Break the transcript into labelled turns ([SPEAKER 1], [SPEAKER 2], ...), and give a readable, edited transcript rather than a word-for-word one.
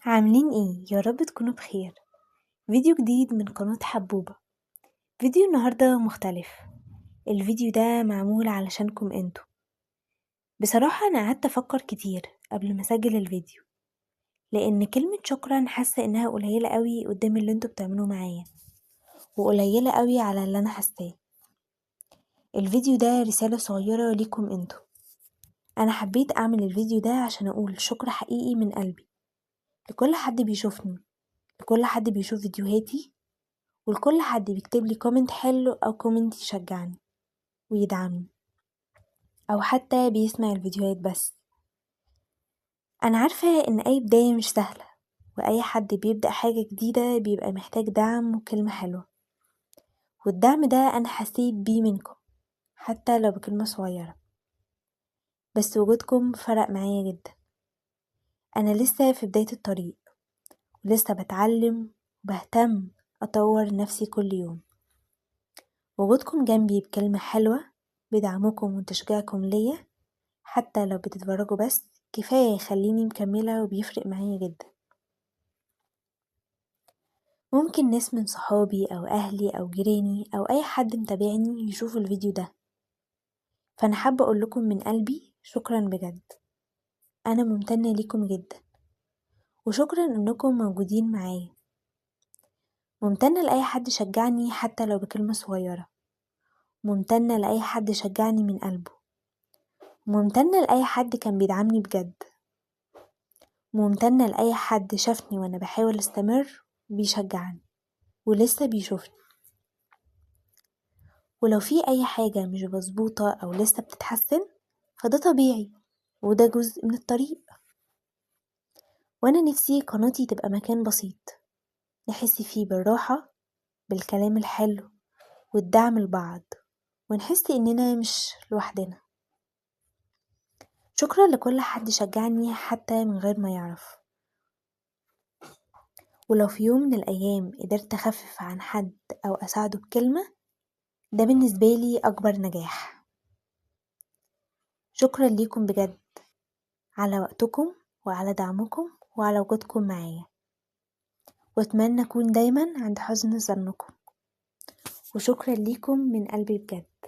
[SPEAKER 1] عاملين ايه؟ يا رب تكونوا بخير. فيديو جديد من قناة حبوبة. فيديو النهاردة مختلف. الفيديو ده معمول علشانكم انتوا. بصراحة انا قعدت افكر كتير قبل ما اسجل الفيديو، لان كلمة شكرا حاسة انها قليلة قوي قدام اللي انتوا بتعملوه معايا، وقليلة قوي على اللي انا حاساه. الفيديو ده رسالة صغيرة ليكم انتوا. انا حبيت اعمل الفيديو ده عشان اقول شكر حقيقي من قلبي لكل حد بيشوفني، لكل حد بيشوف فيديوهاتي، ولكل حد بيكتب لي كومنت حلو او كومنت يشجعني ويدعمني، او حتى بيسمع الفيديوهات بس. انا عارفة ان اي بداية مش سهلة، واي حد بيبدأ حاجة جديدة بيبقى محتاج دعم وكلمة حلوة، والدعم ده انا حسيت بيه منكم حتى لو بكلمة صغيرة، بس وجودكم فرق معايا جدا. انا لسه في بداية الطريق، ولسه بتعلم وبهتم اطور نفسي كل يوم. وجودكم جنبي بكلمة حلوة، بدعمكم وتشجيعكم ليا حتى لو بتتفرجوا بس، كفاية يخليني مكملة وبيفرق معايا جدا. ممكن ناس من صحابي أو أهلي أو جيراني أو أي حد متابعني يشوفوا الفيديو ده، فأنا حابة أقول لكم من قلبي شكرا بجد. أنا ممتنة ليكم جدا، وشكرا إنكم موجودين معايا. ممتنة لأي حد شجعني حتى لو بكلمة صغيرة، ممتنة لأي حد شجعني من قلبه، ممتنة لأي حد كان بيدعمني بجد، ممتنة لأي حد شافني وأنا بحاول استمر وبيشجعني ولسه بيشوفني. ولو في أي حاجة مش مظبوطة أو لسه بتتحسن فده طبيعي، وده جزء من الطريق. وأنا نفسي قناتي تبقى مكان بسيط نحس فيه بالراحة، بالكلام الحلو والدعم لبعض، ونحس إننا مش لوحدنا. شكرا لكل حد شجعني حتى من غير ما يعرف. ولو في يوم من الأيام قدرت أخفف عن حد أو أساعده بكلمة، ده بالنسبة لي أكبر نجاح. شكرا ليكم بجد على وقتكم وعلى دعمكم وعلى وجودكم معايا، واتمنى أكون دايما عند حسن ظنكم. وشكرا ليكم من قلبي بجد.